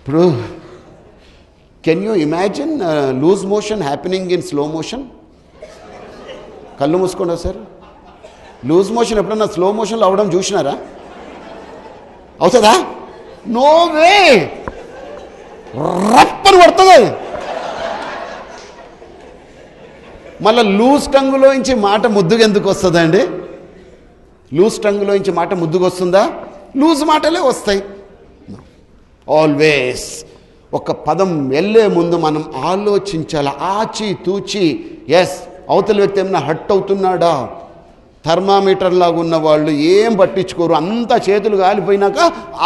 ఇప్పుడు can you imagine loose motion happening in slow motion? కళ్ళు మూసుకోండి సార్. లూజ్ మోషన్ ఎప్పుడన్నా స్లో మోషన్లో అవడం చూసినారా? అవుతుందా? No way. రప్పని పడుతుంది. మళ్ళీ లూజ్ టంగులోంచి మాట ముద్దుగా ఎందుకు వస్తుందండి? లూజ్ టంగులోంచి మాట ముద్దుగా వస్తుందా? లూజ్ మాటలే వస్తాయి. ఆల్వేస్ ఒక పదం వెళ్ళే ముందు మనం ఆలోచించాలి, ఆచి తూచి. ఎస్, అవతల వ్యక్తి ఏమైనా హర్ట్ అవుతున్నాడా? థర్మామీటర్ లాగా ఉన్న వాళ్ళు ఏం పట్టించుకోరు. అంతా చేతులు కాలిపోయినాక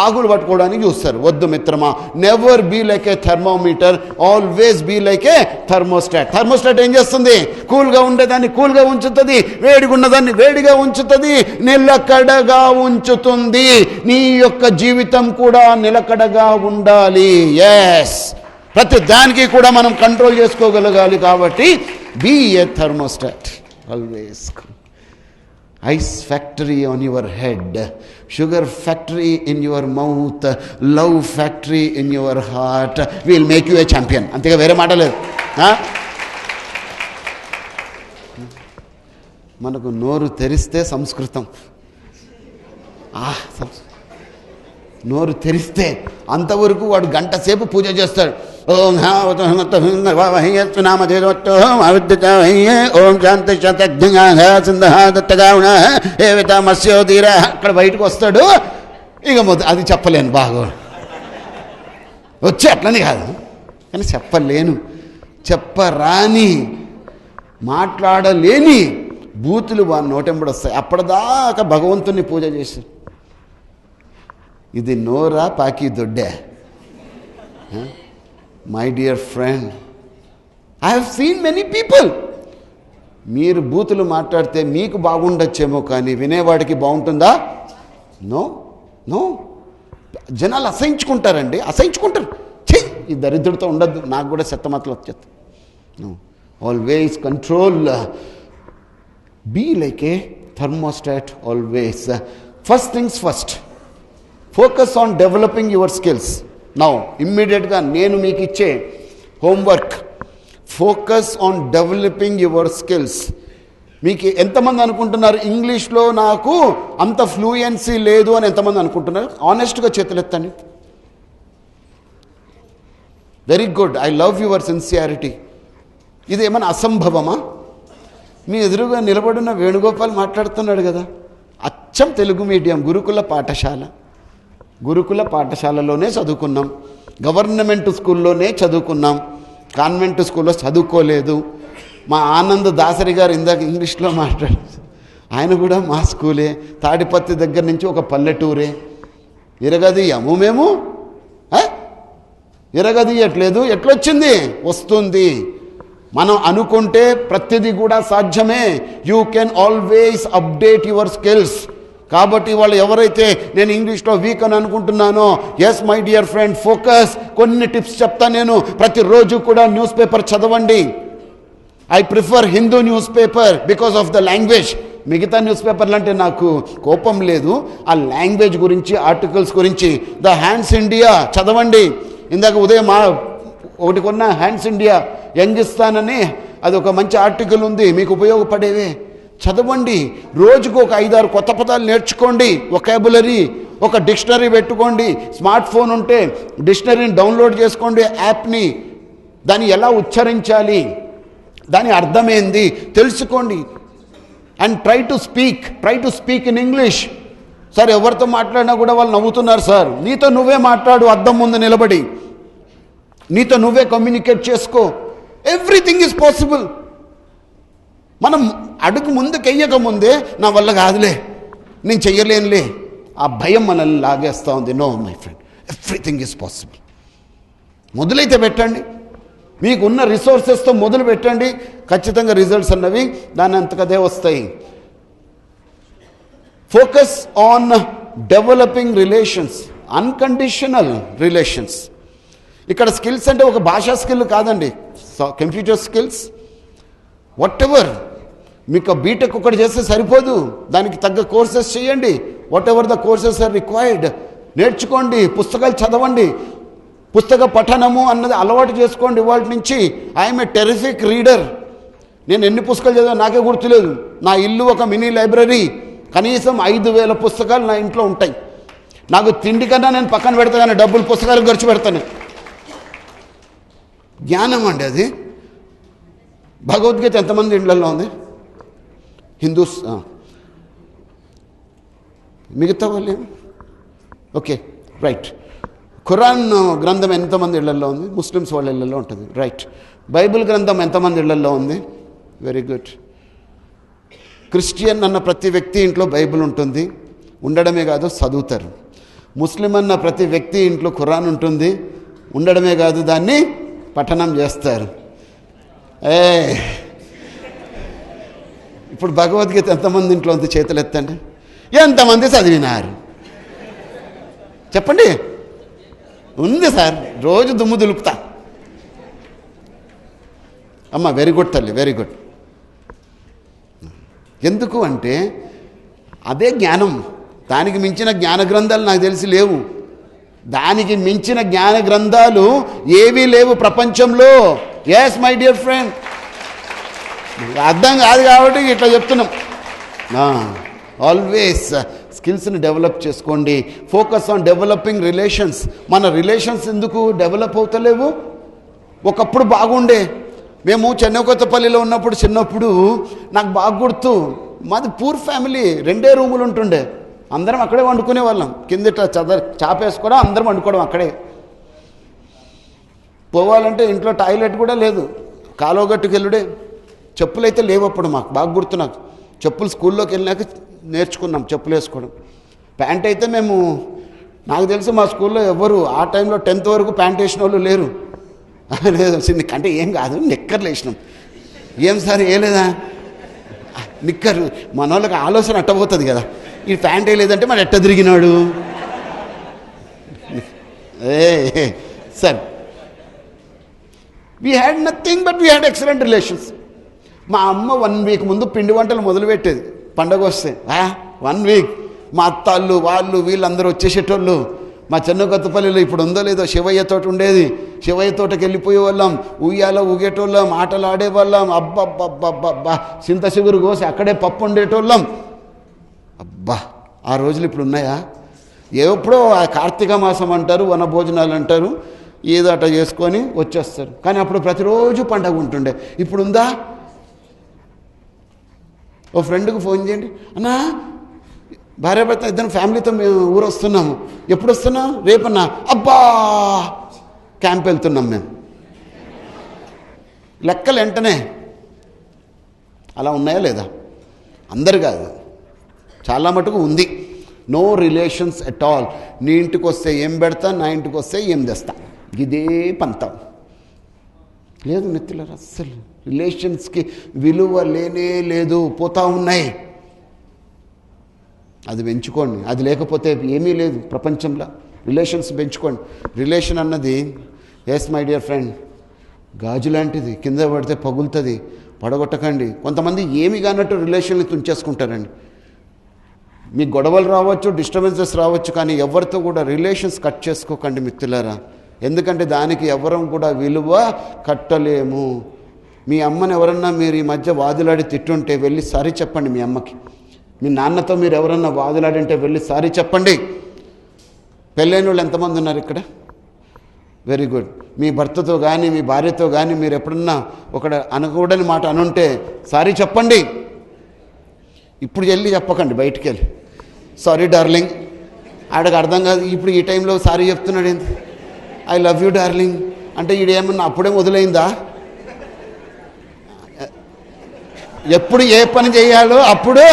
ఆగులు పట్టుకోవడానికి చూస్తారు. వద్దు మిత్రమా, never be like a thermometer, always be like a thermostat. Thermostat ఏం చేస్తుంది? కూల్గా ఉండేదాన్ని కూల్గా ఉంచుతుంది, వేడిగా ఉన్నదాన్ని వేడిగా ఉంచుతుంది, నిలకడగా ఉంచుతుంది. నీ యొక్క జీవితం కూడా నిలకడగా ఉండాలి. ఎస్, ప్రతి దానికి కూడా మనం కంట్రోల్ చేసుకోగలగాలి. కాబట్టి be a thermostat always. Ice factory on your head, sugar factory in your mouth, love factory in your heart will make you a champion. అంతేగా, వేరే మాట లేదు. మనకు నోరు తెరిస్తే సంస్కృతం. నోరు తెరిస్తే అంతవరకు వాడు గంట సేపు పూజ చేస్తాడు. ఓం ఓం శాంతి మత్స్యోదీర. అక్కడ బయటకు వస్తాడు. ఇక అది చెప్పలేను, బాగా వచ్చి అట్లని కాదు కానీ చెప్పలేను, చెప్పరాని, మాట్లాడలేని బూతులు వాడి నోటెంబడి వస్తాయి. అప్పటిదాకా భగవంతుని పూజ చేశారు. ఇది నోరా పాకి దొడ్డే? My dear friend, I have seen many people. మీరు బూతులు మాట్లాడితే మీకు బాగుండొచ్చేమో, కానీ వినేవాడికి బాగుంటుందా? No no. జనాలు అసహించుకుంటారండి, అసహించుకుంటారు. ఛీ, ఈ దరిద్రుడితో ఉండద్దు, నాకు కూడా చెత్తమతలు వచ్చేది. No, always control. Be like a thermostat always. First things first, focus on developing your skills. Now ఇమ్మీడియట్గా నేను మీకు ఇచ్చే homework, focus on developing your skills. మీకు ఎంతమంది అనుకుంటున్నారు ఇంగ్లీష్లో నాకు అంత ఫ్లూయెన్సీ లేదు అని ఎంతమంది అనుకుంటున్నారు? ఆనెస్ట్గా చేతులెత్తండి. Very good, I love your sincerity. ఇది ఏమైనా అసంభవమా? మీ ఎదురుగా నిలబడిన వేణుగోపాల్ మాట్లాడుతున్నాడు కదా, అచ్చం తెలుగు మీడియం, గురుకుల పాఠశాలలోనే చదువుకున్నాం, గవర్నమెంట్ స్కూల్లోనే చదువుకున్నాం, కాన్వెంట్ స్కూల్లో చదువుకోలేదు. మా ఆనంద్ దాసరి గారు ఇందాక ఇంగ్లీష్లో మాట్లాడారు, ఆయన కూడా మా స్కూలే, తాడిపత్రి దగ్గర నుంచి ఒక పల్లెటూరే. ఇరగదీయము మేము, ఇరగదీయట్లేదు. ఎట్లొచ్చింది? వస్తుంది. మనం అనుకుంటే ప్రతిదీ కూడా సాధ్యమే. You can always update your skills. కాబట్టి వాళ్ళు ఎవరైతే నేను ఇంగ్లీష్లో వీక్ అని అనుకుంటున్నానో, yes my dear friend, focus. కొన్ని టిప్స్ చెప్తాను నేను. ప్రతిరోజు కూడా న్యూస్ పేపర్ చదవండి. I prefer Hindu newspaper because of the language. మిగతా న్యూస్ పేపర్లు అంటే నాకు కోపం లేదు, ఆ లాంగ్వేజ్ గురించి, ఆర్టికల్స్ గురించి. ద హ్యాండ్స్ ఇండియా చదవండి. ఇందాక ఉదయం ఒకటి కొన్న హ్యాండ్స్ ఇండియా యంగిస్తాన్ అని, అది ఒక మంచి ఆర్టికల్ ఉంది, మీకు ఉపయోగపడేవే. చదవండి. రోజుకు ఒక 5-6 కొత్త పదాలు నేర్చుకోండి. వొకాబులరీ, ఒక డిక్షనరీ పెట్టుకోండి. స్మార్ట్ ఫోన్ ఉంటే డిక్షనరీని డౌన్లోడ్ చేసుకోండి, యాప్ని. దాన్ని ఎలా ఉచ్చరించాలి, దాని అర్థమైంది తెలుసుకోండి. And try to speak in English. Sir ఎవరితో మాట్లాడినా కూడా వాళ్ళు నవ్వుతున్నారు సార్. నీతో నువ్వే మాట్లాడు, అద్దం ముందు నిలబడి నీతో నువ్వే కమ్యూనికేట్ చేసుకో. Everything is possible. మనం అడుగు ముందుకెయ్యక ముందే నా వల్ల కాదులే, నేను చెయ్యలేనులే, ఆ భయం మనల్ని లాగేస్తూ ఉంది. No my friend, everything is possible. మొదలైతే పెట్టండి, మీకున్న రిసోర్సెస్తో మొదలు పెట్టండి. ఖచ్చితంగా రిజల్ట్స్ అన్నవి దాని అంతకదే వస్తాయి. Focus on developing relations, unconditional relations. ఇక్కడ స్కిల్స్ అంటే ఒక భాషా స్కిల్ కాదండి, కంప్యూటర్ స్కిల్స్, వాట్ ఎవర్. మీకు బీటెక్ ఒకటి చేస్తే సరిపోదు, దానికి తగ్గ కోర్సెస్ చేయండి. Whatever the courses are required, నేర్చుకోండి, పుస్తకాలు చదవండి. పుస్తక పఠనము అన్నది అలవాటు చేసుకోండి ఇవాళ నుంచి. I'm a terrific reader. నేను ఎన్ని పుస్తకాలు చదివా నాకే గుర్తులేదు. నా ఇల్లు ఒక మినీ లైబ్రరీ. కనీసం 5,000 పుస్తకాలు నా ఇంట్లో ఉంటాయి. నాకు తిండి కన్నా నేను పక్కన పెడతా కానీ డబ్బులు పుస్తకాలు ఖర్చు పెడతాను. జ్ఞానం అండి అది. భగవద్గీత ఎంతమంది ఇళ్లలో ఉంది? హిందూస్, మిగతా వాళ్ళు ఓకే రైట్. ఖురాన్ గ్రంథం ఎంతమంది ఇళ్లలో ఉంది? ముస్లిమ్స్ వాళ్ళ ఇళ్లలో ఉంటుంది. రైట్. బైబిల్ గ్రంథం ఎంతమంది ఇళ్లలో ఉంది? Very good. క్రిస్టియన్ అన్న ప్రతి వ్యక్తి ఇంట్లో బైబిల్ ఉంటుంది, ఉండడమే కాదు చదువుతారు. ముస్లిం అన్న ప్రతి వ్యక్తి ఇంట్లో ఖురాన్ ఉంటుంది, ఉండడమే కాదు దాన్ని పఠనం చేస్తారు. ఇప్పుడు భగవద్గీత ఎంతమంది ఇంట్లో ఉంది? చేతులు ఎత్తండి. ఎంతమంది చదివినారు చెప్పండి. ఉంది సార్, రోజు దుమ్ము దులుపుతా. అమ్మ వెరీ గుడ్ తల్లి, వెరీ గుడ్. ఎందుకు అంటే అదే జ్ఞానం. దానికి మించిన జ్ఞాన గ్రంథాలు నాకు తెలిసి లేవు. దానికి మించిన జ్ఞాన గ్రంథాలు ఏవీ లేవు ప్రపంచంలో. ఎస్ మై డియర్ ఫ్రెండ్, అర్థం కాదు కాబట్టి ఇట్లా చెప్తున్నాం. ఆల్వేస్ స్కిల్స్ని డెవలప్ చేసుకోండి. Focus on developing relations. మన రిలేషన్స్ ఎందుకు డెవలప్ అవుతలేవు? ఒకప్పుడు బాగుండే. మేము చెన్నకొత్తపల్లిలో ఉన్నప్పుడు చిన్నప్పుడు నాకు బాగా గుర్తు, మాది పూర్ ఫ్యామిలీ, 2 రూములు ఉంటుండే. అందరం అక్కడే వండుకునే వాళ్ళం. కిందట చాపేసుకోవడం, అందరం వండుకోవడం అక్కడే. పోవాలంటే ఇంట్లో టాయిలెట్ కూడా లేదు, కాలువగట్టుకు వెళ్ళుడే. చెప్పులు అయితే లేవు అప్పుడు. మాకు బాగా గుర్తు. నాకు చెప్పులు స్కూల్లోకి వెళ్ళినాక నేర్చుకున్నాం చెప్పులు వేసుకోవడం. ప్యాంట్ అయితే మేము, నాకు తెలిసి మా స్కూల్లో ఎవరు ఆ టైంలో 10th వరకు ప్యాంట్ వేసిన వాళ్ళు లేరు. లేదు అంటే ఏం కాదు, నిక్కర్లు వేసినాం. ఏం సార్ వేయలేదా? నిక్కరు. మన వాళ్ళకి ఆలోచన అట్టబోతుంది కదా, ఈ ప్యాంట్ వేయలేదంటే మరి ఎట్ట తిరిగినాడు. Sir we had nothing but we had excellent relations. మా అమ్మ 1 వీక్ ముందు పిండి వంటలు మొదలుపెట్టేది. పండగ వస్తే 1 వీక్ మా అత్తాళ్ళు వాళ్ళు వీళ్ళందరూ వచ్చేసేటోళ్ళు. మా చెన్నకొత్తపల్లిలో ఇప్పుడు ఉందో లేదో శివయ్య తోట ఉండేది. శివయ్య తోటకి వెళ్ళిపోయే వాళ్ళం, ఉయ్యాలో ఊగేటోళ్ళం, ఆటలు ఆడేవాళ్ళం. అబ్బబ్బబ్బబ్బబ్బా, చింత చిగురు కోసి అక్కడే పప్పు వండేటోళ్ళం. అబ్బా, ఆ రోజులు ఇప్పుడు ఉన్నాయా? ఎప్పుడో ఆ కార్తీక మాసం అంటారు, వన భోజనాలు అంటారు, ఏదో అట్లా చేసుకొని వచ్చేస్తారు. కానీ అప్పుడు ప్రతిరోజు పండగ ఉంటుండే. ఇప్పుడు ఉందా? ఓ ఫ్రెండ్కి ఫోన్ చేయండి, అన్నా భార్యాభర్త ఇద్దరు ఫ్యామిలీతో మేము ఊరు వస్తున్నాము. ఎప్పుడు వస్తున్నాం? రేపన్నా. అబ్బా, క్యాంప్ వెళ్తున్నాం మేము. లెక్కలు వెంటనే. అలా ఉన్నాయా లేదా? అందరు కాదు, చాలా మటుకు ఉంది. No relations at all. నీ ఇంటికి వస్తే ఏం పెడతా, నా ఇంటికి వస్తే ఏం తెస్తా, ఇదే పంతం. లేదు మిత్రులారా, అస్సలు రిలేషన్స్కి విలువ లేనే లేదు, పోతా ఉన్నాయి. అది పెంచుకోండి. అది లేకపోతే ఏమీ లేదు ప్రపంచంలో. రిలేషన్స్ పెంచుకోండి. రిలేషన్ అన్నది, ఎస్ మై డియర్ ఫ్రెండ్, గాజు లాంటిది, కింద పడితే పగులుతుంది, పడగొట్టకండి. కొంతమంది ఏమి కానట్టు రిలేషన్ని తుంచేసుకుంటారండి. మీ గొడవలు రావచ్చు, డిస్టర్బెన్సెస్ రావచ్చు, కానీ ఎవరితో కూడా రిలేషన్స్ కట్ చేసుకోకండి మిత్రులారా. ఎందుకంటే దానికి ఎవరం కూడా విలువ కట్టలేము. మీ అమ్మని ఎవరన్నా మీరు ఈ మధ్య వాదులాడి తిట్టుంటే వెళ్ళి సారీ చెప్పండి మీ అమ్మకి. మీ నాన్నతో మీరు ఎవరన్నా వాదులాడింటే వెళ్ళి సారీ చెప్పండి. పెళ్ళైన వాళ్ళు ఎంతమంది ఉన్నారు ఇక్కడ? Very good. మీ భర్తతో కానీ మీ భార్యతో కానీ మీరు ఎప్పుడన్నా ఒక అనకూడని మాట అనుంటే సారీ చెప్పండి. ఇప్పుడు వెళ్ళి చెప్పకండి, బయటికి వెళ్ళి సారీ డార్లింగ్. ఆడకు అర్థం కాదు, ఇప్పుడు ఈ టైంలో సారీ చెప్తున్నాడు ఏంటి? ఐ లవ్ యూ డార్లింగ్ అంటే ఈడేమన్నా అప్పుడే మొదలైందా? ఎప్పుడు ఏ పని చేయాలో అప్పుడు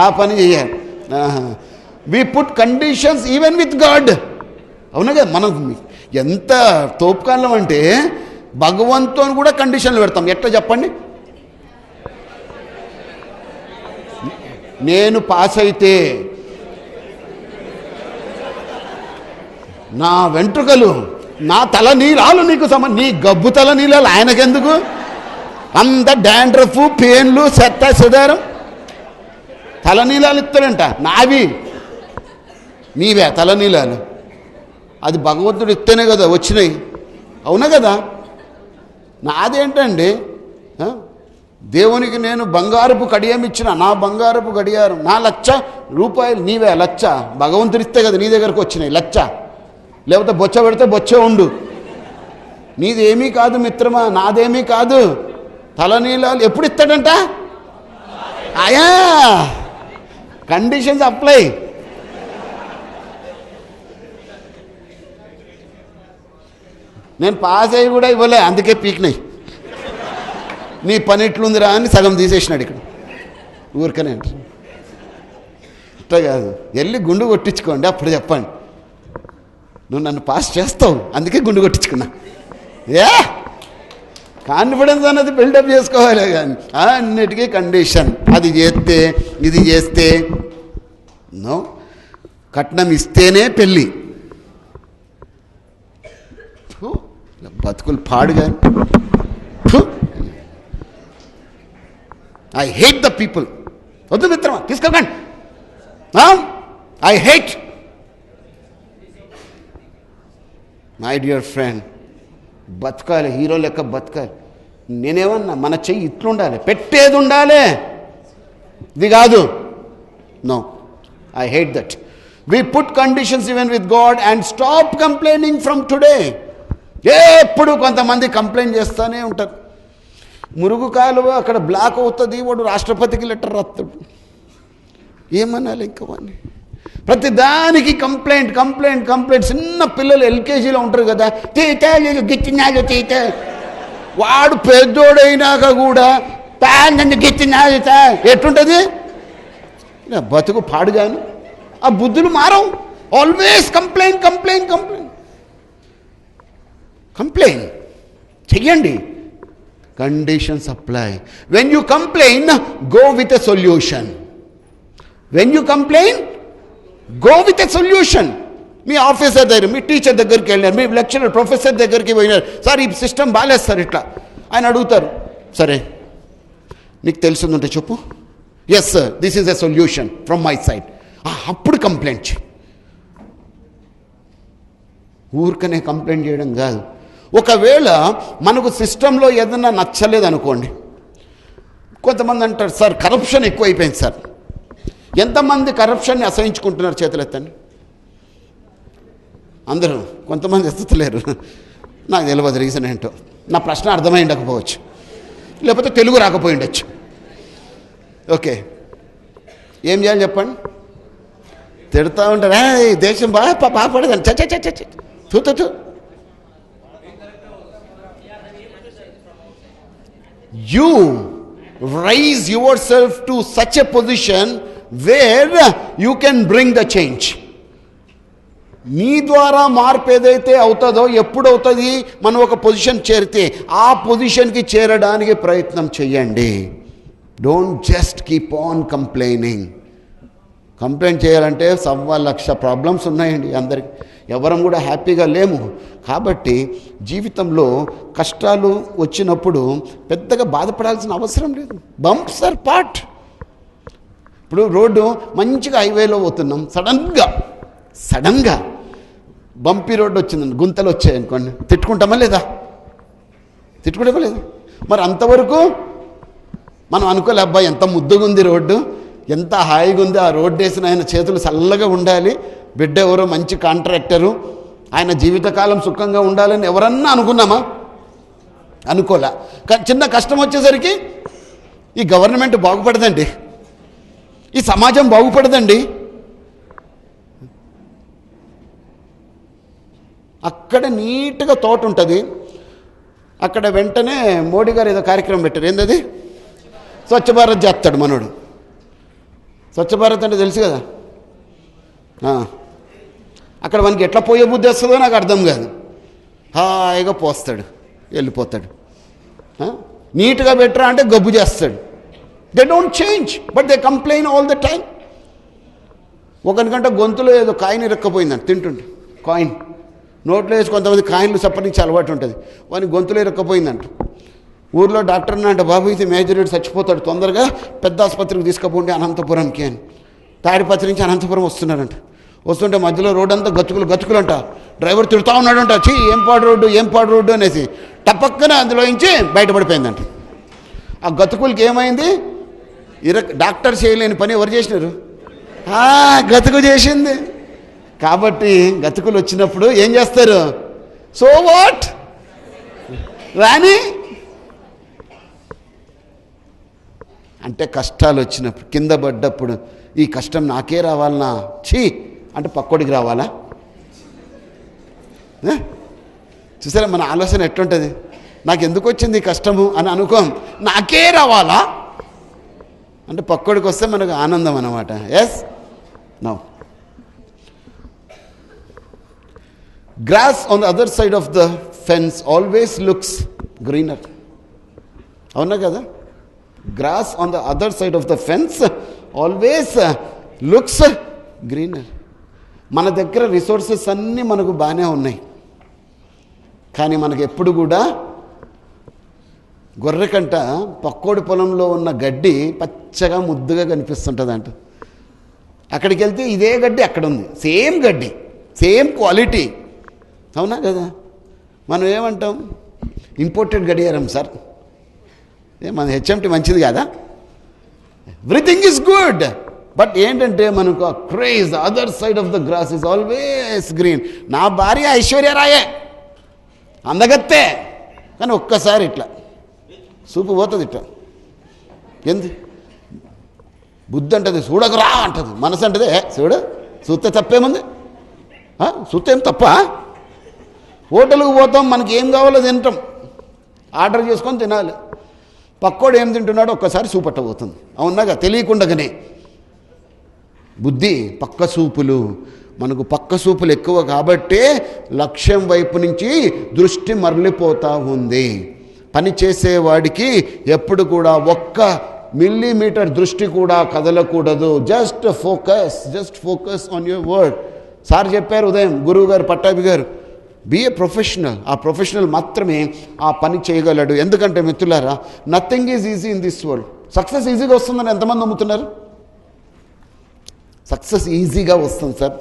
ఆ పని చేయాలి. We put conditions even with God. అవునా కదా? మనం ఎంత తోపుకాలం అంటే భగవంతుని కూడా కండిషన్లు పెడతాం. ఎట్లా చెప్పండి? నేను పాస్ అయితే నా వెంట్రుకలు, నా తల నీలాలు నీకు నీ గబ్బు తల నీలాలు ఆయనకెందుకు? అంత డాండ్రఫ్, పెయిన్లు, చెత్త చెదారం. తలనీలాలు ఇస్తాడంట. నావి నీవే తలనీలాలు. అది భగవంతుడు ఇస్తేనే కదా వచ్చినాయి, అవునా కదా? నాదేంటండి? దేవునికి నేను బంగారపు కడియం ఇచ్చిన, నా బంగారపు గడియారం, నా ₹1,00,000 నీవే 1,00,000 భగవంతుడు ఇస్తే కదా నీ దగ్గరకు వచ్చినాయి 1,00,000. లేకపోతే బొచ్చ పెడితే బొచ్చే ఉండు. నీదేమీ కాదు మిత్రమా, నాదేమీ కాదు. తలనీలాలు ఎప్పుడు ఇస్తాడంట? ఆయా కండిషన్స్ అప్లై. నేను పాస్ అయ్యి కూడా ఇవ్వలే, అందుకే పీక్నాయి. నీ పని ఎట్లుందిరా అని సగం తీసేసినాడు ఇక్కడ ఊరికనే. అట్లా కాదు, వెళ్ళి గుండు కొట్టించుకోండి, అప్పుడు చెప్పండి నువ్వు నన్ను పాస్ చేస్తావు, అందుకే గుండు కొట్టించుకున్నా. కాన్ఫిడెన్స్ అన్నది బిల్డప్ చేసుకోవాలి, కానీ అన్నిటికీ కండిషన్. అది చేస్తే ఇది చేస్తే నో, కట్నం ఇస్తేనే పెళ్ళి. బతుకులు పాడుగా. I hate the people. వద్దు మిత్రమా, తీసుకెళ్ళండి. I hate my dear friend. బతకాలి, హీరో లెక్క బతకాలి. నేనేమన్నా, మన చెయ్యి ఇట్లుండాలి, పెట్టేది ఉండాలి, ఇది కాదు. No, I hate that. We put conditions even with God and stop complaining from today. ఎప్పుడు కొంతమంది కంప్లైంట్ చేస్తూనే ఉంటారు. మురుగు కాలువ అక్కడ బ్లాక్ అవుతుంది, వాడు రాష్ట్రపతికి లెటర్ రాస్తాడు. ఏమనాలి ఇంకా వాడిని? ప్రతి దానికి కంప్లైంట్ కంప్లైంట్ కంప్లైంట్. చిన్న పిల్లలు ఎల్కేజీలో ఉంటారు కదా, గిచ్చినాలు తీత. వాడు పెద్దోడైనాక కూడా నన్ను గిచ్చినాలు ఎట్టుంటుంది? బతుకు పాడుగాను. ఆ బుద్ధులు మారవు. Always complaint complaint complaint complaint చెయ్యండి. Conditions apply. When you complain, go with a solution. When you complain, go with a solution. మీ ఆఫీసర్ దగ్గర, మీ టీచర్ దగ్గరికి వెళ్ళినారు, మీ లెక్చరర్ ప్రొఫెసర్ దగ్గరికి పోయినారు, సార్ ఈ సిస్టమ్ బాగాలేదు సార్ ఇట్లా. ఆయన అడుగుతారు, సరే నీకు తెలిసిందంటే చెప్పు. Yes sir, this is a solution from my side. అప్పుడు కంప్లైంట్ చేయి. ఊరికనే కంప్లైంట్ చేయడం కాదు. ఒకవేళ మనకు సిస్టంలో ఏదన్నా నచ్చలేదు అనుకోండి, కొంతమంది అంటారు సార్ కరప్షన్ ఎక్కువైపోయింది సార్. ఎంతమంది కరప్షన్ని అసహించుకుంటున్నారు? చేతులు ఎత్తండి. అందరూ. కొంతమంది ఎత్తుతలేరు. నాకు తెలియదు రీజన్ ఏంటో. నా ప్రశ్న అర్థమై ఉండకపోవచ్చు, లేకపోతే తెలుగు రాకపోయి ఉండొచ్చు. ఓకే, ఏం చేయాలి చెప్పండి? తిడతా ఉంటారు, దేశం బాగుపడదని చూ. You raise yourself to such a position where you can bring the change. మీ ద్వారా మార్పు ఏదైతే అవుతుందో, ఎప్పుడు అవుతుంది? మనం ఒక పొజిషన్ చేరితే ఆ పొజిషన్కి చేరడానికి ప్రయత్నం చేయండి. Don't just keep on complaining. Complaint చేయాలంటే 1,00,000 ప్రాబ్లమ్స్ ఉన్నాయండి అందరికి. ఎవరం కూడా హ్యాపీగా లేము. కాబట్టి జీవితంలో కష్టాలు వచ్చినప్పుడు పెద్దగా బాధపడాల్సిన అవసరం లేదు. Bumps are part. ఇప్పుడు రోడ్డు మంచిగా హైవేలో పోతున్నాం, సడన్గా బంపీ రోడ్డు వచ్చిందండి, గుంతలు వచ్చాయనుకోండి, తిట్టుకుంటామా లేదా? తిట్టుకుంటామా లేదా? మరి అంతవరకు మనం అనుకోలే, అబ్బాయి ఎంత ముద్దుగా ఉంది రోడ్డు, ఎంత హాయిగా ఉంది, ఆ రోడ్డు వేసిన ఆయన చేతులు చల్లగా ఉండాలి, బిడ్డ ఎవరో మంచి కాంట్రాక్టరు, ఆయన జీవితకాలం సుఖంగా ఉండాలని ఎవరన్నా అనుకున్నామా? అనుకోలే. చిన్న కష్టం వచ్చేసరికి ఈ గవర్నమెంట్ బాగుపడదండి, ఈ సమాజం బాగుపడదండి. అక్కడ నీట్గా తోట ఉంటుంది, అక్కడ వెంటనే మోడీ గారు ఏదో కార్యక్రమం పెట్టారు. ఏంటది? స్వచ్ఛ భారత్ చేస్తాడు మనోడు. స్వచ్ఛ భారత్ అంటే తెలుసు కదా. అక్కడ మనకి ఎట్లా పోయే బుద్ధి వస్తుందో నాకు అర్థం కాదు. హాయిగా పోస్తాడు, వెళ్ళిపోతాడు. నీట్గా పెట్టరా అంటే గబ్బు చేస్తాడు. They don't change, but they complain all the time. ఒకనికంటే గొంతులో ఏదో కాయిన్ ఇరక్కపోయిందంట, తింటుంటే కాయిన్ నోట్లో వేసి, కొంతమంది కాయిన్లు సప్పరించి అలవాటు ఉంటుంది, వాని గొంతులో ఇరక్కపోయిందంట. ఊర్లో డాక్టర్ని అంటే, బాబు ఇది మేజర్ చచ్చిపోతాడు, తొందరగా పెద్ద ఆసుపత్రికి తీసుకుపోండి అనంతపురంకి అని. తాడిపత్రి నుంచి అనంతపురం వస్తున్నారంట. వస్తుంటే మధ్యలో రోడ్డు అంతా గతుకులు అంట. డ్రైవర్ తిడుతూ ఉన్నాడంట, చీ ఏం పాడు రోడ్డు అనేసి. టపక్కన అందులోంచి బయటపడిపోయిందంట. ఆ గతుకులకి ఏమైంది? డాక్టర్ చేయలేని పని ఎవరు చేసినారు? గతుకు చేసింది. కాబట్టి గతుకులు వచ్చినప్పుడు ఏం చేస్తారు? సో వాట్ రాని అంటే కష్టాలు వచ్చినప్పుడు, కింద పడ్డప్పుడు ఈ కష్టం నాకే రావాలనా, ఛీ అంటే పక్కోడికి రావాలా? చూసారా మన ఆలోచన ఎట్లుంటుంది? నాకు ఎందుకు వచ్చింది ఈ కష్టము అని అనుకోం, నాకే రావాలా అంటే పక్కోడికి వస్తే మనకు ఆనందం అన్నమాట. Yes now grass on the other side of the fence always looks greener. అవునా కదా? Grass on the other side of the fence always looks greener. మన దగ్గర రిసోర్సెస్ అన్నీ మనకు బాగానే ఉన్నాయి, కానీ మనకు ఎప్పుడు కూడా గొర్రెకంట పక్కోడి పొలంలో ఉన్న గడ్డి పచ్చగా ముద్దుగా కనిపిస్తుంటుంది అంట. అక్కడికి వెళ్తే ఇదే గడ్డి అక్కడ ఉంది, సేమ్ గడ్డి, సేమ్ క్వాలిటీ. అవునా కదా? మనం ఏమంటాం? ఇంపోర్టెడ్ గడియారం సార్, మన హెచ్ఎంటి మంచిది కాదా? ఎవ్రీథింగ్ ఈజ్ గుడ్, బట్ ఏంటంటే మనకు ఆ craze other side of the grass is always green. నా భార్య ఐశ్వర్యరాయే, అందగత్తే, కానీ ఒక్కసారి ఇట్లా చూపు పోతుంది ఇట్లా. ఎందు బుద్ధి అంటది చూడకరా అంటది, మనసు అంటది చూస్తే తప్పేముంది, చూస్తే ఏం తప్ప? హోటల్కి పోతాం, మనకి ఏం కావాలో తింటాం, ఆర్డర్ చేసుకొని తినాలి. పక్కోడు ఏం తింటున్నాడో ఒక్కసారి చూపట్టబోతుంది. అవునాగా? తెలియకుండానే బుద్ధి పక్క చూపులు, మనకు పక్క చూపులు ఎక్కువ కాబట్టే లక్ష్యం వైపు నుంచి దృష్టి మరలిపోతూ ఉంది. పని చేసేవాడికి ఎప్పుడు కూడా ఒక్క మిల్లీమీటర్ దృష్టి కూడా కదలకూడదు. Just focus on your word. Sir చెప్పారు ఉదయం, గురువు గారు పట్టాభి గారు, బీ ఏ ప్రొఫెషనల్. ఆ ప్రొఫెషనల్ మాత్రమే ఆ పని చేయగలడు. ఎందుకంటే మిత్రులారా, nothing is easy in this world. Success ఈజీగా వస్తుందని ఎంతమంది నమ్ముతున్నారు? సక్సెస్ ఈజీగా వస్తుంది సార్.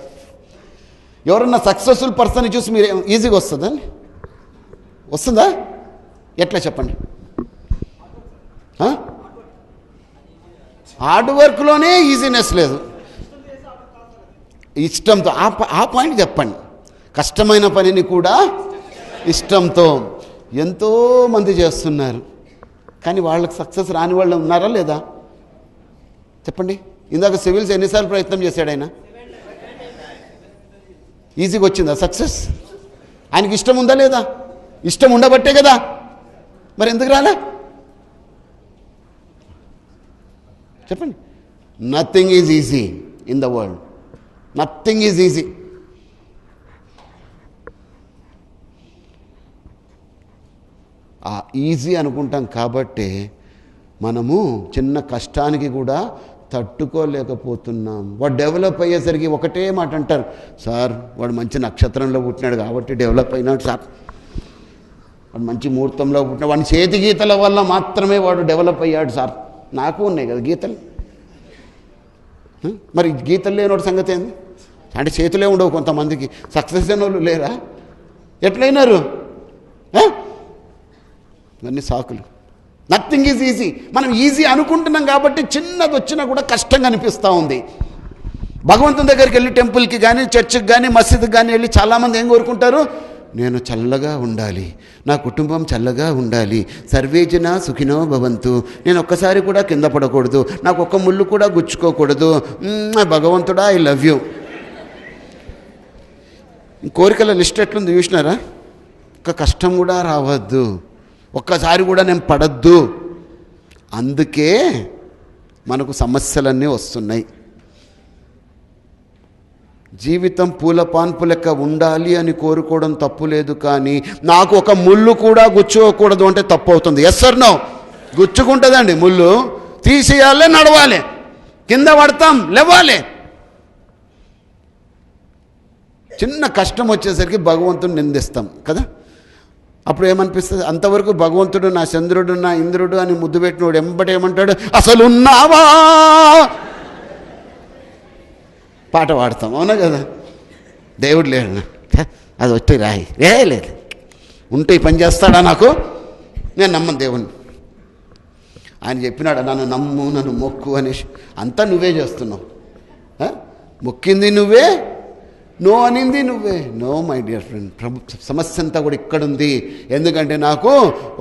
ఎవరన్నా సక్సెస్ఫుల్ పర్సన్ చూసి మీరు ఈజీగా వస్తుందని వస్తుందా? ఎట్లా చెప్పండి? హార్డ్ వర్క్లోనే ఈజీనెస్ లేదు, ఇష్టంతో. ఆ పాయింట్ చెప్పండి. కష్టమైన పనిని కూడా ఇష్టంతో ఎంతోమంది చేస్తున్నారు, కానీ వాళ్ళకి సక్సెస్ రాని వాళ్ళు ఉన్నారా లేదా? చెప్పండి. ఇందాక సివిల్స్ ఎన్నిసార్లు ప్రయత్నం చేశాడు ఆయన? ఈజీగా వచ్చిందా సక్సెస్? ఆయనకి ఇష్టం ఉందా లేదా? ఇష్టం ఉండబట్టే కదా, మరి ఎందుకు రాలే? చెప్పండి. Nothing is easy in the world, nothing is easy. ఆ ఈజీ అనుకుంటాం కాబట్టి మనము చిన్న కష్టానికి కూడా తట్టుకోలేకపోతున్నాం. వాడు డెవలప్ అయ్యేసరికి ఒకటే మాట అంటారు, సార్ వాడు మంచి నక్షత్రంలో పుట్టినాడు కాబట్టి డెవలప్ అయినాడు సార్, వాడు మంచి ముహూర్తంలో పుట్టినాడు, వాడి చేతి గీతల వల్ల మాత్రమే వాడు డెవలప్ అయ్యాడు సార్. నాకు ఉన్నాయి కదా గీతలు, మరి గీతలు లేనివాడు సంగతి ఏంది? అంటే చేతులే ఉండవు కొంతమందికి. సక్సెస్ అయిన వాళ్ళు లేరా? ఎట్లయినారు? ఇవన్నీ సాకులు. Nothing is easy. మనం ఈజీ అనుకుంటున్నాం కాబట్టి చిన్నది వచ్చినా కూడా కష్టంగా అనిపిస్తూ ఉంది. భగవంతుని దగ్గరికి వెళ్ళి టెంపుల్కి కానీ, చర్చికి కానీ, మసీదుకి కానీ వెళ్ళి చాలామంది ఏం కోరుకుంటారు? నేను చల్లగా ఉండాలి, నా కుటుంబం చల్లగా ఉండాలి, సర్వేజన సుఖినో భవంతు, నేను ఒక్కసారి కూడా కింద పడకూడదు, నాకు ఒక్క ముళ్ళు కూడా గుచ్చుకోకూడదు, భగవంతుడా ఐ లవ్ యూ. కోరికల లిస్ట్ ఎట్లుంది చూసినారా? ఒక్క కష్టం కూడా రావద్దు, ఒక్కసారి కూడా నేను పడద్దు. అందుకే మనకు సమస్యలన్నీ వస్తున్నాయి. జీవితం పూల పాన్పు లెక్క ఉండాలి అని కోరుకోవడం తప్పు లేదు, కానీ నాకు ఒక ముళ్ళు కూడా గుచ్చుకోకూడదు అంటే తప్పు అవుతుంది. Yes or no? గుచ్చుకుంటుందండి ముళ్ళు, తీసేయాలి, నడవాలి, కింద పడతాం, లేవాలి. చిన్న కష్టం వచ్చేసరికి భగవంతుని నిందిస్తాం కదా. అప్పుడు ఏమనిపిస్తుంది? అంతవరకు భగవంతుడు నా చంద్రుడు, నా ఇంద్రుడు అని ముద్దు పెట్టినోడు ఎంబటి ఏమంటాడు? అసలు ఉన్నావా? పాట పాడతాం, అవునా కదా? దేవుడు లేడు, అది వచ్చి రాయి లేదు ఉంటే ఈ పని చేస్తాడా నాకు? నేను నమ్మను దేవుణ్ణి. ఆయన చెప్పినాడు నన్ను నమ్ము, నన్ను మొక్కు అనేసి. అంతా నువ్వే చేస్తున్నావు. మొక్కింది నువ్వే, నో అనింది నువ్వే. నో మై డియర్ ఫ్రెండ్, సమస్య అంతా కూడా ఇక్కడుంది. ఎందుకంటే నాకు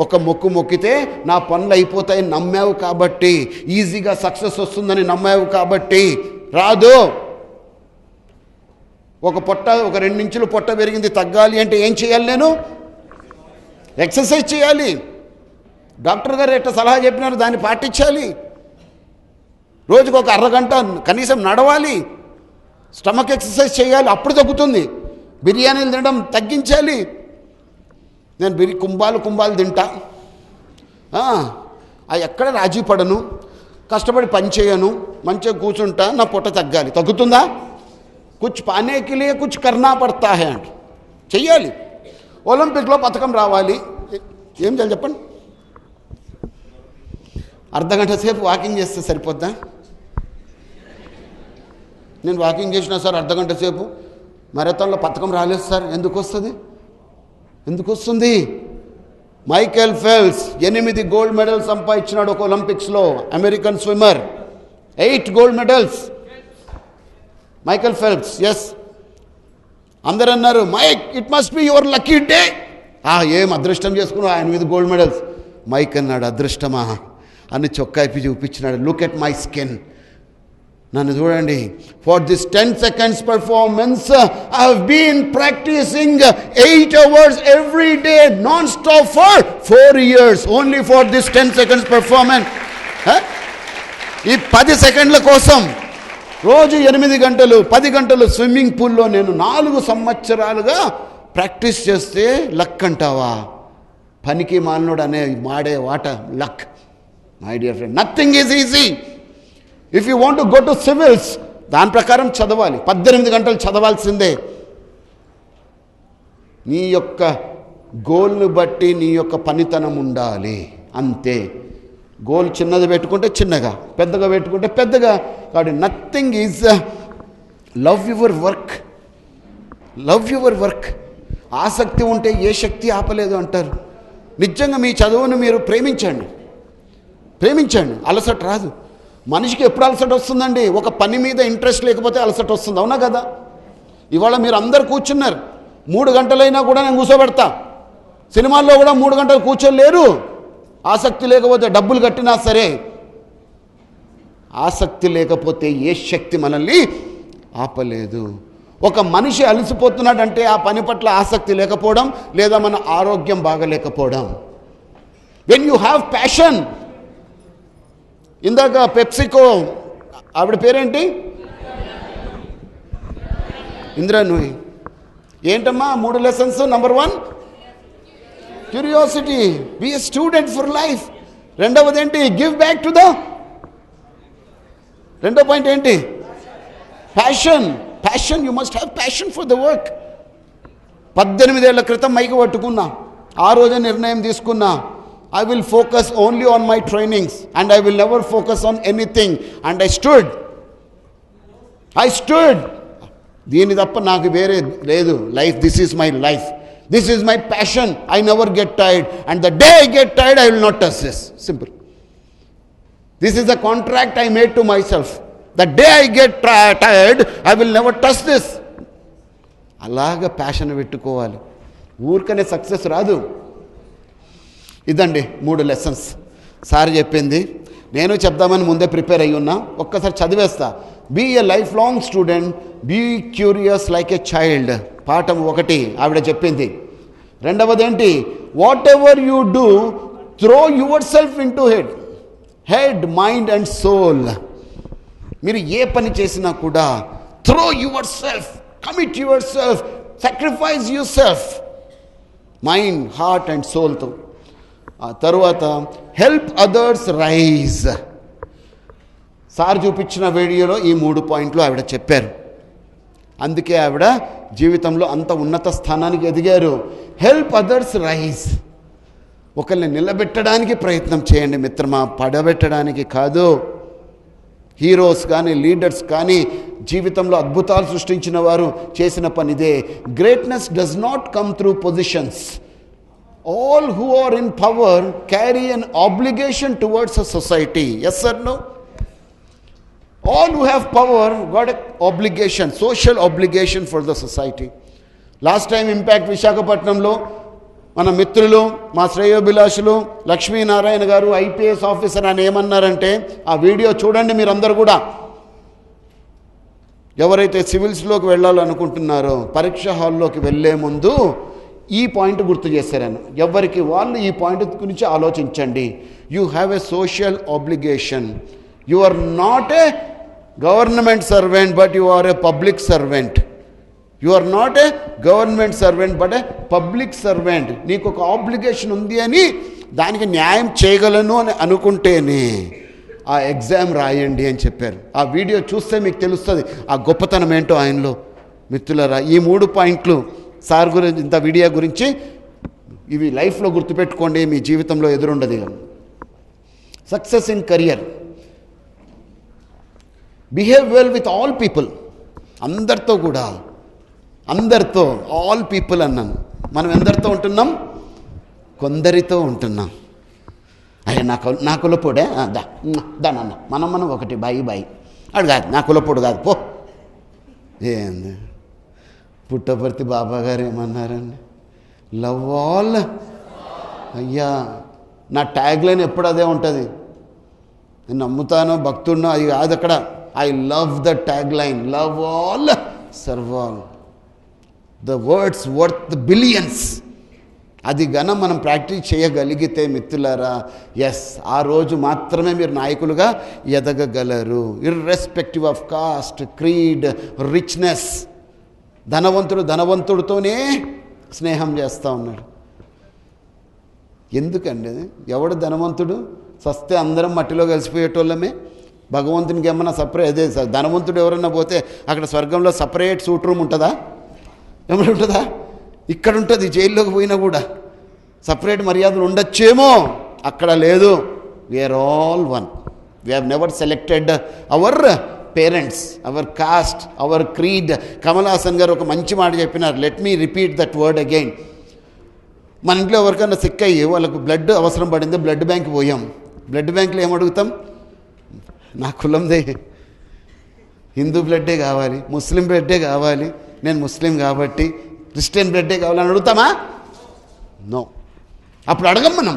ఒక మొక్కు మొక్కితే నా పనులు అయిపోతాయని నమ్మావు కాబట్టి, ఈజీగా సక్సెస్ వస్తుందని నమ్మావు కాబట్టి రాదు. ఒక 2 ఇంచులు పొట్ట పెరిగింది, తగ్గాలి అంటే ఏం చేయాలి? నేను ఎక్సర్సైజ్ చేయాలి. డాక్టర్ గారు ఎట్లా సలహా చెప్పినారు దాన్ని పాటించాలి. రోజుకు ఒక అరగంట కనీసం నడవాలి, స్టమక్ ఎక్సర్సైజ్ చేయాలి, అప్పుడు తగ్గుతుంది. బిర్యానీలు తినడం తగ్గించాలి. నేను కుంభాలు తింటా, అవి ఎక్కడ రాజీ పడను, కష్టపడి పని చేయను, మంచిగా కూర్చుంటా, నా పొట్ట తగ్గాలి. తగ్గుతుందా? కుచ్ పానేకి లియే కుచ్ కర్నా పడతా హై అంట. చెయ్యాలి. ఒలింపిక్లో పథకం రావాలి. ఏం చేయాలి చెప్పండి? అర్ధగంట సేపు వాకింగ్ చేస్తే సరిపోద్దా? నేను వాకింగ్ చేసినా సార్ అర్ధగంట సేపు, మారథాన్లో పథకం రాలేదు సార్. ఎందుకు వస్తుంది? మైకేల్ ఫెల్ప్స్ 8 గోల్డ్ మెడల్స్ సంపాదించినాడు ఒక ఒలింపిక్స్లో. American swimmer, 8 gold medals. Michael Phelps, yes. అందరూ అన్నారు, Mike it must be your lucky day. ఏం అదృష్టం చేసుకున్నావు, 8 గోల్డ్ మెడల్స్. మైక్ అన్నాడు, అదృష్టమా అని చొక్కా ఇప్పి చూపించినాడు. లుక్ ఎట్ మై స్కిన్, నన్ను చూడండి. For this 10 seconds performance I have been practising 8 hours every day non stop for 4 years only for this 10 seconds performance. ఈ 10 సెకండ్ల కోసం రోజు 8 గంటలు 10 గంటలు స్విమ్మింగ్ పూల్లో నేను 4 సంవత్సరాలుగా ప్రాక్టీస్ చేస్తే లక్ అంటావా? పనికి మాలినోడు అనే మాడే వాట luck. My dear friend, nothing is easy. If you want to go to civils, దాని ప్రకారం చదవాలి, 18 గంటలు చదవాల్సిందే. నీ యొక్క గోల్ని బట్టి నీ యొక్క పనితనం ఉండాలి, అంతే. గోల్ చిన్నది పెట్టుకుంటే చిన్నగా, పెద్దగా పెట్టుకుంటే పెద్దగా. కాబట్టి nothing is, love your work. ఆసక్తి ఉంటే ఏ శక్తి ఆపలేదు అంటారు. నిజంగా మీ చదువును మీరు ప్రేమించండి. అలసట రాదు. మనిషికి ఎప్పుడు అలసట వస్తుందండి? ఒక పని మీద ఇంట్రెస్ట్ లేకపోతే అలసట వస్తుంది, అవునా కదా? ఇవాళ మీరు అందరు కూర్చున్నారు, 3 గంటలైనా కూడా నేను కూర్చోబెడతా. సినిమాల్లో కూడా 3 గంటలు కూర్చోలేరు, ఆసక్తి లేకపోతే. డబ్బులు కట్టినా సరే ఆసక్తి లేకపోతే ఏ శక్తి మనల్ని ఆపలేదు. ఒక మనిషి అలసిపోతున్నాడంటే ఆ పని పట్ల ఆసక్తి లేకపోవడం, లేదా మన ఆరోగ్యం బాగలేకపోవడం. When you have passion. ఇందాక పెప్సికో ఆవిడ పేరేంటి? ఇందిరా నూయి. ఏంటమ్మా 3 lessons? Number 1 curiosity, be a student for life. రెండవది ఏంటి? Give back to the. రెండో పాయింట్ ఏంటి? Passion. You must have passion for the work. 18 ఏళ్ల క్రితం మైకి పట్టుకున్నా, ఆ రోజే నిర్ణయం తీసుకున్నా, I will focus only on my trainings and I will never focus on anything. And I stood. దీని తప్ప నాకు వేరే లేదు. Life, this is my life, this is my passion. I never get tired, and the day I get tired I will not touch this. Simple. This is a contract I made to myself. The day I get tired I will never touch this. అలాగా passion పెట్టుకోవాలి. ఊరికనే success రాదు. ఇదండి 3 lessons sir చెప్పింది. నేను చెప్దామని ముందే prepare అయ్యి ఉన్నా, ఒక్కసారి చదివేస్తా. Be a life long student, be curious like a child. పాఠం 1 ఆవిడ చెప్పింది. రెండవది ఏంటి? Whatever you do, throw yourself into head, mind and soul. మీరు ఏ పని చేసినా కూడా throw yourself, commit yourself, sacrifice yourself, mind, heart and సోల్తో. ఆ తరువాత హెల్ప్ అదర్స్ రైజ్. సార్ చూపించిన వీడియోలో ఈ 3 పాయింట్లు ఆవిడ చెప్పారు. అందుకే ఆవిడ జీవితంలో అంత ఉన్నత స్థానానికి ఎదిగారు. Help others rise. ఒకరిని నిలబెట్టడానికి ప్రయత్నం చేయండి మిత్రమా, పడబెట్టడానికి కాదు. హీరోస్ కానీ లీడర్స్ కానీ జీవితంలో అద్భుతాలు సృష్టించిన వారు చేసిన పనిదే. Greatness does not come through positions. All who are in power carry an obligation towards a society. Yes or no? All who have power got an obligation, social obligation for the society. Last time impact విశాఖపట్నంలో మన మిత్రులు, మా శ్రేయోభిలాషులు లక్ష్మీనారాయణ గారు IPS officer అని ఏమన్నారంటే, ఆ video చూడండి మీరందరూ కూడా. ఎవరైతే సివిల్స్లోకి వెళ్ళాలనుకుంటున్నారో పరీక్ష హాల్లోకి వెళ్ళే ముందు ఈ పాయింట్ గుర్తు చేశారని, ఎవరికి వాళ్ళు ఈ పాయింట్ గురించి ఆలోచించండి. You have a social obligation. You are not a government servant but you are a public servant. You are not a government servant but a public servant. నీకు ఒక ఆబ్లిగేషన్ ఉంది అని దానికి న్యాయం చేయగలను అని అనుకుంటేనే ఆ ఎగ్జామ్ రాయండి అని చెప్పారు. ఆ వీడియో చూస్తే మీకు తెలుస్తుంది ఆ గొప్పతనం ఏంటో ఆయనలో. మిత్రులారా, ఈ 3 పాయింట్లు సార్ గురించి, ఇంత వీడియో గురించి ఇవి లైఫ్లో గుర్తుపెట్టుకోండి, మీ జీవితంలో ఎదురుండదు. Success in career. Behave well with all people. అందరితో కూడా, అందరితో, ఆల్ పీపుల్ అన్నాను. మనం ఎందరితో ఉంటున్నాం? కొందరితో ఉంటున్నాం. అయ్యా నా కులపోడే దానన్న మనం ఒకటి బాయి అడు కాదు, నా కులపోడు కాదు పో. ఏంది పుట్టపర్తి బాబా గారు ఏమన్నారండి? Love all. అయ్యా నా ట్యాగ్ లైన్ ఎప్పుడు అదే ఉంటుంది. నేను నమ్ముతాను, భక్తుడినో అది కాదు అక్కడ. I love the tag line, love all serve all. The words worth billions. అది గన మనం ప్రాక్టీస్ చేయగలిగితే మిత్రులారా, ఎస్, ఆ రోజు మాత్రమే మీరు నాయకులుగా ఎదగగలరు. Irrespective of caste, creed, richness. ధనవంతుడితోనే స్నేహం చేస్తూ ఉన్నాడు. ఎందుకండి? ఎవడు ధనవంతుడు? సస్తే అందరం మట్టిలో కలిసిపోయేటోళ్ళమే. భగవంతునికి ఏమన్నా సపరేట్, అదే ధనవంతుడు ఎవరన్నా పోతే అక్కడ స్వర్గంలో సపరేట్ సూట్ రూమ్ ఉంటుందా? ఏమైనా ఉంటుందా? ఇక్కడ ఉంటుంది. జైల్లోకి పోయినా కూడా సపరేట్ మర్యాదలు ఉండొచ్చేమో, అక్కడ లేదు. We are all one. We have never selected our parents, our caste, our creed. Kamal Haasan garu ఒక మంచి మాట చెప్పినారు. Let me repeat that word again. మన ఇంట్లో ఎవరికైనా సిక్ అయ్యి వాళ్ళకు బ్లడ్ అవసరం పడింది, బ్లడ్ బ్యాంక్ పోయాం. బ్లడ్ బ్యాంక్లో ఏమడుగుతాం? నా కులందే, హిందూ బ్లడ్డే కావాలి, ముస్లిం బ్లడ్డే కావాలి, నేను ముస్లిం కాబట్టి క్రిస్టియన్ బ్లడ్డే కావాలని అడుగుతామా? నో. అప్పుడు అడగం. మనం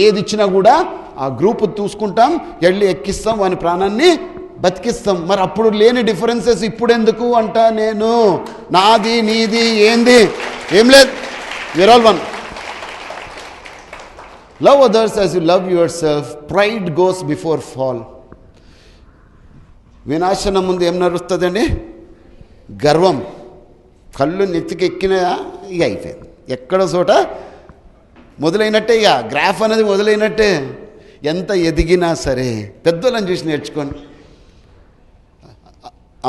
ఏది ఇచ్చినా కూడా ఆ గ్రూప్ చూసుకుంటాం, వెళ్ళి ఎక్కిస్తాం, వాని ప్రాణాన్ని బతికిస్తాం. మరి అప్పుడు లేని డిఫరెన్సెస్ ఇప్పుడు ఎందుకు అంట నేను? నాది నీది ఏంది? ఏం లేదు. We are all one. Love others as you love yourself. Pride goes before fall. వినాశనం ముందు ఏం నడుస్తుందండి? గర్వం. కళ్ళు నెత్తికి ఎక్కినా ఇక అయిపోయింది. ఎక్కడో చోట మొదలైనట్టే. ఇక గ్రాఫ్ అనేది మొదలైనట్టే. ఎంత ఎదిగినా సరే పెద్దోళ్ళని చూసి నేర్చుకోండి.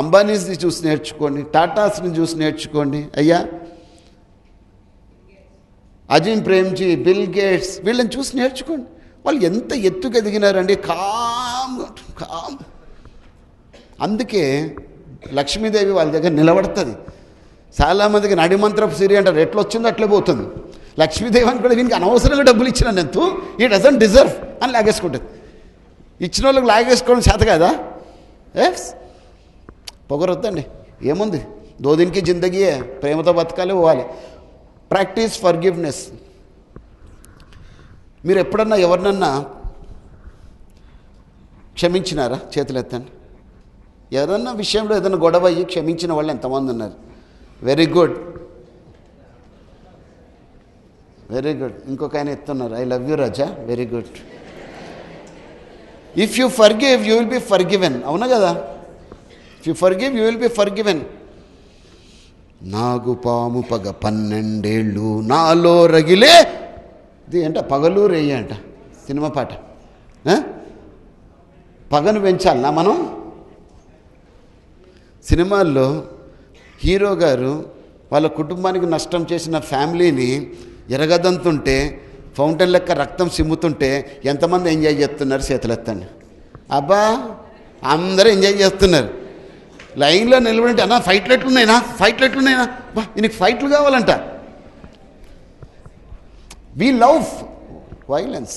అంబానీస్ని చూసి నేర్చుకోండి, టాటాస్ని చూసి నేర్చుకోండి. అయ్యా అజిమ్ ప్రేమ్జీ, బిల్ గేట్స్, వీళ్ళని చూసి నేర్చుకోండి. వాళ్ళు ఎంత ఎత్తుకు ఎదిగినారండి. కామ్. అందుకే లక్ష్మీదేవి వాళ్ళ దగ్గర నిలబడుతుంది. చాలామందికి నడిమంత్రపు సిరి అంటారు. ఎట్లా వచ్చిందో అట్లే పోతుంది. లక్ష్మీదేవి అని కూడా దీనికి అనవసరంగా డబ్బులు ఇచ్చినాను ఎంతో, ఈ డజంట్ డిజర్వ్ అని లాగేసుకుంటుంది. ఇచ్చిన వాళ్ళకి లాగేసుకోవడం చేత కదా. ఎస్, పొగరొద్దండి. ఏముంది? దోదినికి జిందగీయే, ప్రేమతో బతకాలి, పోవాలి. Practice forgiveness. మీరు ఎప్పుడన్నా ఎవరినన్నా క్షమించినారా? చేతులు ఎత్తండి. ఏదన్నా విషయంలో ఏదైనా గొడవ అయ్యి క్షమించిన వాళ్ళు ఎంతమంది ఉన్నారు? Very good, very good. ఇంకొక ఆయన ఎత్తున్నారు. I love you Raja. Very good. If you forgive you will be forgiven. అవునా కదా? If you forgive you will be forgiven. నాగుపాము పగ 12 ఏళ్ళు నాలో రగిలే. ఇది అంట పగలు రేయి అంట సినిమా పాట. పగను పెంచాలనా మనం? సినిమాల్లో హీరో గారు వాళ్ళ కుటుంబానికి నష్టం చేసిన ఫ్యామిలీని ఎరగదంతుంటే, ఫౌంటైన్ లెక్క రక్తం సిమ్ముతుంటే ఎంతమంది ఎంజాయ్ చేస్తున్నారు? చేతులెత్తండి. అబ్బా అందరూ ఎంజాయ్ చేస్తున్నారు. లైన్లో నిలబడి అన్న ఫైట్లు ఎట్లున్నాయినా బా నీకు ఫైట్లు కావాలంట. We love violence.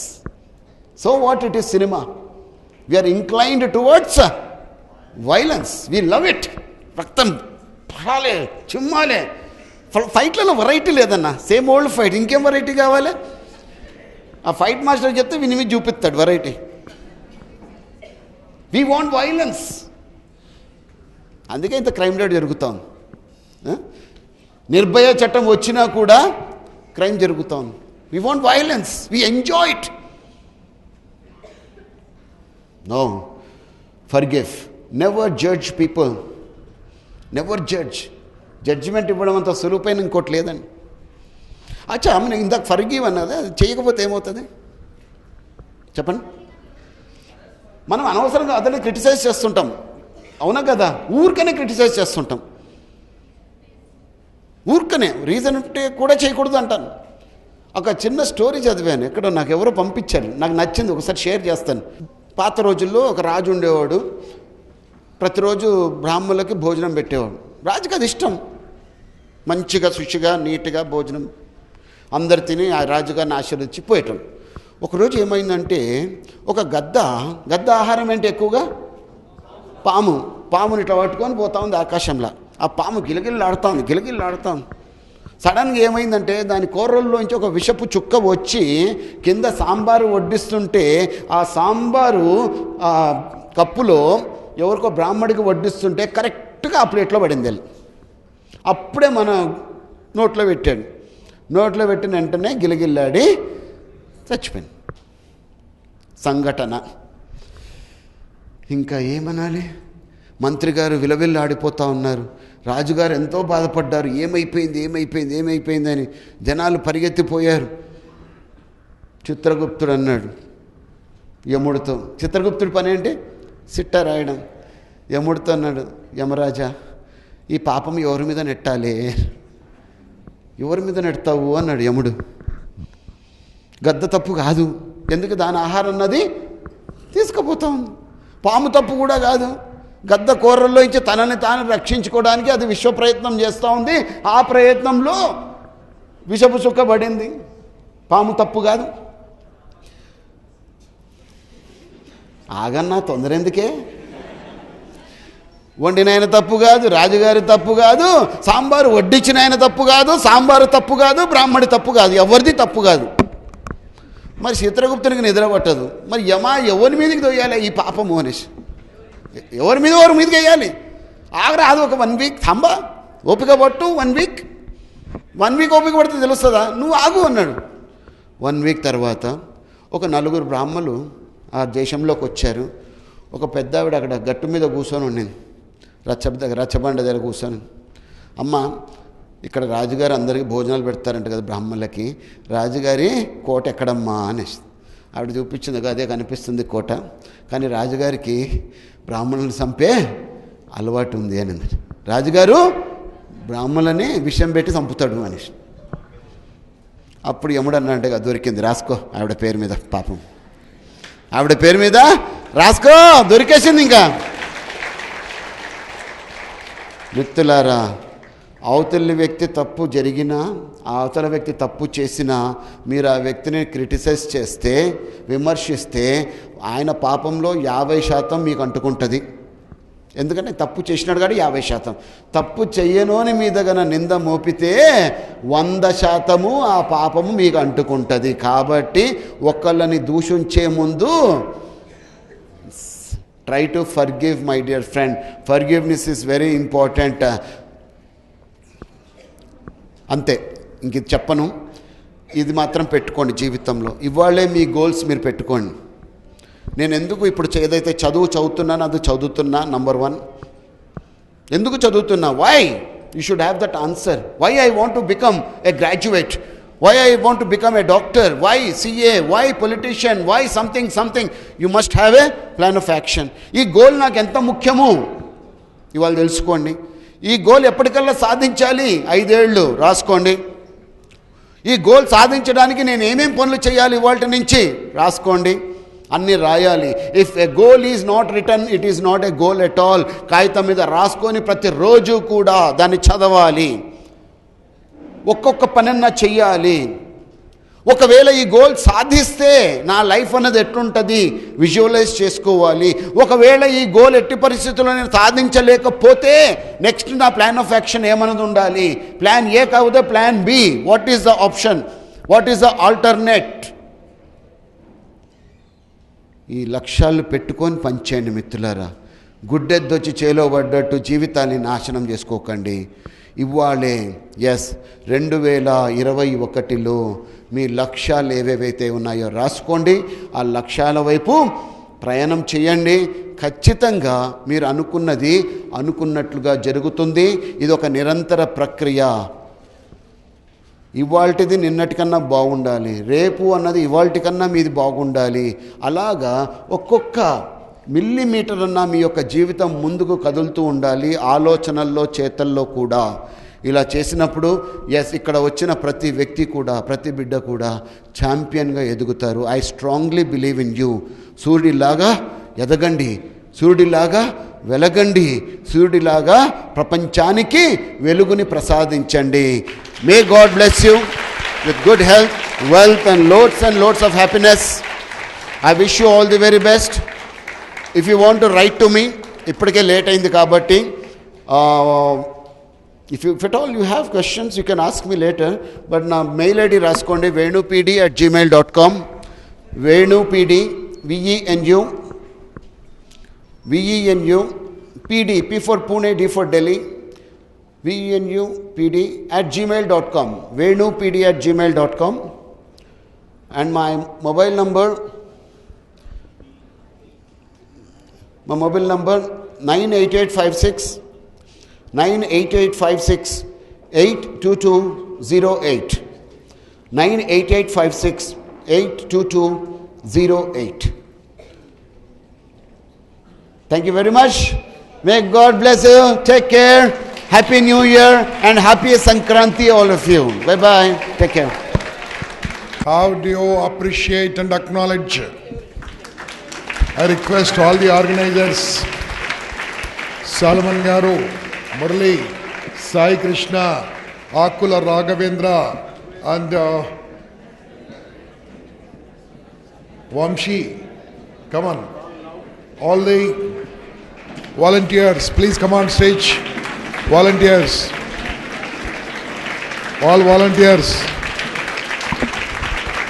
So what it is cinema? We are inclined towards violence. We love it. రక్తం పడాలే, చిమ్మాలే. ఫైట్లలో వెరైటీ లేదన్నా, సేమ్ ఓల్డ్ ఫైట్. ఇంకేం వెరైటీ కావాలి? ఆ ఫైట్ మాస్టర్ చెప్తే విని చూపిస్తాడు వెరైటీ. We want violence. అందుకే ఇంత క్రైమ్ రేట్ జరుగుతాం. నిర్భయ చట్టం వచ్చినా కూడా క్రైమ్ జరుగుతాం. We want violence. We enjoy it. No, forgive. Never judge people. Never judge. Judgement ఇవ్వడం అంత సులువుపైన ఇంకోటి లేదండి. అచ్చా, మనం ఇందాక ఫర్గివ్ అన్నది, అది చేయకపోతే ఏమవుతుంది చెప్పండి? మనం అనవసరంగా అతన్ని క్రిటిసైజ్ చేస్తుంటాం, అవునా కదా? ఊరికనే క్రిటిసైజ్ చేస్తుంటాం. ఊరికనే రీజన్ ఉంటే కూడా చేయకూడదు అంటాను. ఒక చిన్న స్టోరీ చదివాను, ఎక్కడో నాకు ఎవరో పంపించారు, నాకు నచ్చింది, ఒకసారి షేర్ చేస్తాను. పాత రోజుల్లో ఒక రాజు ఉండేవాడు. ప్రతిరోజు బ్రాహ్మణులకి భోజనం పెట్టేవాడు. రాజుకి అది ఇష్టం. మంచిగా శుచిగా నీట్గా భోజనం అందరు తిని ఆ రాజుగారిని ఆశీర్వదించి పోయటం. ఒకరోజు ఏమైందంటే, ఒక గద్ద ఆహారం ఏంటి ఎక్కువగా? పాముని ఇట్లా పట్టుకొని పోతా ఉంది ఆకాశంలో. ఆ పాము గిలగిల్లాడుతా ఉంది. సడన్గా ఏమైందంటే, దాని కూరల్లోంచి ఒక విషపు చుక్క వచ్చి కింద సాంబారు వడ్డిస్తుంటే, ఆ సాంబారు కప్పులో ఎవరికో బ్రాహ్మడికి వడ్డిస్తుంటే కరెక్ట్గా ఆ ప్లేట్లో పడింది. అప్పుడే మన నోట్లో పెట్టాడు. నోట్లో పెట్టిన వెంటనే గిలగిల్లాడి చచ్చిపోయింది. సంఘటన. ఇంకా ఏమనాలి? మంత్రి గారు విలవిల్లాడిపోతూ ఉన్నారు. రాజుగారు ఎంతో బాధపడ్డారు. ఏమైపోయింది అని జనాలు పరిగెత్తిపోయారు. చిత్రగుప్తుడు అన్నాడు యముడితో. చిత్రగుప్తుడి పని ఏంటి? సిట్ట రాయడం. యముడితో అన్నాడు, యమరాజా, ఈ పాపం ఎవరి మీద నెట్టాలి? ఎవరి మీద నెడతావు అన్నాడు యముడు. గద్ద తప్పు కాదు, ఎందుకు దాని ఆహారం అన్నది తీసుకుపోతా ఉంది. పాము తప్పు కూడా కాదు, గద్ద కూరల్లో ఇచ్చి తనని తాను రక్షించుకోవడానికి అది విశ్వ ప్రయత్నం చేస్తూ ఉంది. ఆ ప్రయత్నంలో విషపు చుక్క పడింది. పాము తప్పు కాదు. ఆగన్నా, తొందర ఎందుకే? వండిన ఆయన తప్పు కాదు, రాజుగారి తప్పు కాదు, సాంబారు వడ్డించిన ఆయన తప్పు కాదు, సాంబారు తప్పు కాదు, బ్రాహ్మడి తప్పు కాదు, ఎవరిది తప్పు కాదు. మరి చిత్రగుప్తునికి నిద్ర పట్టదు. మరి ఎవరి మీదకి తోయాలి ఈ పాపము అనేసి? ఎవరి మీదకి వేయాలి? ఆగరాదు, ఒక 1 వీక్ థంబా, ఓపిక పట్టు. 1 వీక్ ఓపిక పడితే తెలుస్తుందా? నువ్వు ఆగు అన్నాడు. 1 వీక్ తర్వాత ఒక 4 బ్రాహ్మలు ఆ దేశంలోకి వచ్చారు. ఒక పెద్ద ఆవిడ అక్కడ గట్టు మీద కూర్చొని ఉండింది, రచ్చబండ దగ్గర కూర్చొని. అమ్మ, ఇక్కడ రాజుగారు అందరికీ భోజనాలు పెడతారంట కదా బ్రాహ్మణులకి, రాజుగారి కోట ఎక్కడమ్మా అనేసి ఆవిడ చూపించింది. అదే కనిపిస్తుంది కోట, కానీ రాజుగారికి బ్రాహ్మణులను చంపే అలవాటు ఉంది అని. రాజుగారు బ్రాహ్మణులని విషం పెట్టి చంపుతాడు అనేసి. అప్పుడు యముడు అన్నట్టుగా దొరికింది, రాసుకో ఆవిడ పేరు మీద, పాపం ఆవిడ పేరు మీద రాసుకో, దొరికేసింది. ఇంకా మిత్రులారా, అవతలి వ్యక్తి తప్పు జరిగినా, అవతల వ్యక్తి తప్పు చేసినా మీరు ఆ వ్యక్తిని క్రిటిసైజ్ చేస్తే, విమర్శిస్తే, ఆయన పాపంలో 50% మీకు అంటుకుంటుంది. ఎందుకంటే తప్పు చేసినాడు కాబట్టి 50%. తప్పు చెయ్యనోని మీద గన నింద మోపితే 100% ఆ పాపము మీకు అంటుకుంటుంది. కాబట్టి ఒకళ్ళని దూషించే ముందు try to forgive my dear friend. Forgiveness is very important. అంతే, ఇంక ఇది చెప్పను. ఇది మాత్రం పెట్టుకోండి జీవితంలో. ఇవాళే మీ గోల్స్ మీరు పెట్టుకోండి. నేను ఎందుకు ఇప్పుడు ఏదైతే చదువుతున్నానో అది చదువుతున్నా, నంబర్ 1. ఎందుకు చదువుతున్నా? Why? You should have that answer. Why I want to become a graduate? Why I want to become a doctor? Why CA? Why politician? Why something? You must have a plan of action. ఈ goal నాకు ఎంత ముఖ్యమో ఇవాళ తెలుసుకోండి. ఈ goal ఎప్పటికల్లా సాధించాలి? 5 ఏళ్ళు రాసుకోండి. ఈ గోల్ సాధించడానికి నేను ఏమేం పనులు చేయాలి ఇవాళ నుంచి రాసుకోండి. అన్ని రాయాలి. If a goal is not return, it is not a goal at all. కాగితం మీద రాసుకొని ప్రతిరోజు కూడా దాన్ని చదవాలి, ఒక్కొక్క పనన్నా చెయ్యాలి. ఒకవేళ ఈ గోల్ సాధిస్తే నా లైఫ్ అన్నది ఎట్లుంటుంది విజువలైజ్ చేసుకోవాలి. ఒకవేళ ఈ గోల్ ఎట్టి పరిస్థితుల్లో నేను సాధించలేకపోతే నెక్స్ట్ నా ప్లాన్ ఆఫ్ యాక్షన్ ఏమన్నది ఉండాలి. ప్లాన్ ఏ కాకపోతే plan B. What is the option, what is the alternate? ఈ లక్ష్యాలు పెట్టుకొని పనిచేయండి మిత్రులారా. గుడ్డెద్దొచ్చి చేలో పడ్డట్టు జీవితాన్ని నాశనం చేసుకోకండి. ఇవ్వాలే 2021లో మీ లక్ష్యాలు ఏవేవైతే ఉన్నాయో రాసుకోండి. ఆ లక్ష్యాల వైపు ప్రయాణం చేయండి. ఖచ్చితంగా మీరు అనుకున్నది అనుకున్నట్లుగా జరుగుతుంది. ఇది ఒక నిరంతర ప్రక్రియ. ఇవాల్టిది నిన్నటికన్నా బాగుండాలి, రేపు అన్నది ఇవాల్టి కన్నా మీది బాగుండాలి. అలాగా ఒక్కొక్క మిల్లీమీటర్ అన్నా మీ యొక్క జీవితం ముందుకు కదులుతూ ఉండాలి, ఆలోచనల్లో చేతల్లో కూడా. ఇలా చేసినప్పుడు ఇక్కడ వచ్చిన ప్రతి వ్యక్తి కూడా, ప్రతి బిడ్డ కూడా ఛాంపియన్గా ఎదుగుతారు. I strongly believe in you. సూర్యుడిలాగా ఎదగండి, సూర్యుడిలాగా వెలగండి, సూర్యుడిలాగా ప్రపంచానికి వెలుగుని ప్రసాదించండి. May god bless you with good health, wealth and loads of happiness. I wish you all the very best. If you want to write to me, ఇప్పటికే late అయింది కాబట్టి if at all you have questions, you can ask me later. But na mail ID raskondi venupd@gmail.com. venupd VENU PD, P for Pune, D for Delhi, venupd@gmail.com. venupd@gmail.com. And my mobile number 98856 82208. 98856 82208. Thank you very much. May God bless you. Take care. Happy New Year and happy Sankranti all of you. Bye bye. Take care. How do you appreciate and acknowledge? I request all the organizers, Solomon Garu, Murli, Sai Krishna, Akula Raghavendra and Vamshi. Come on. All the volunteers, please come on stage. Volunteers. All volunteers.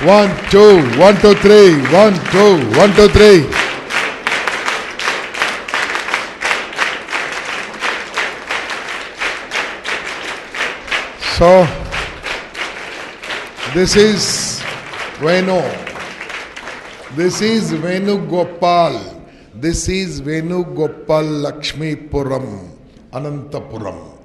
1, 2, 1, 2, 3. 1, 2, 1, 2, 3. So, this is Venu. This is Venugopal. This is Venugopal Lakshmipuram, Anantapuram.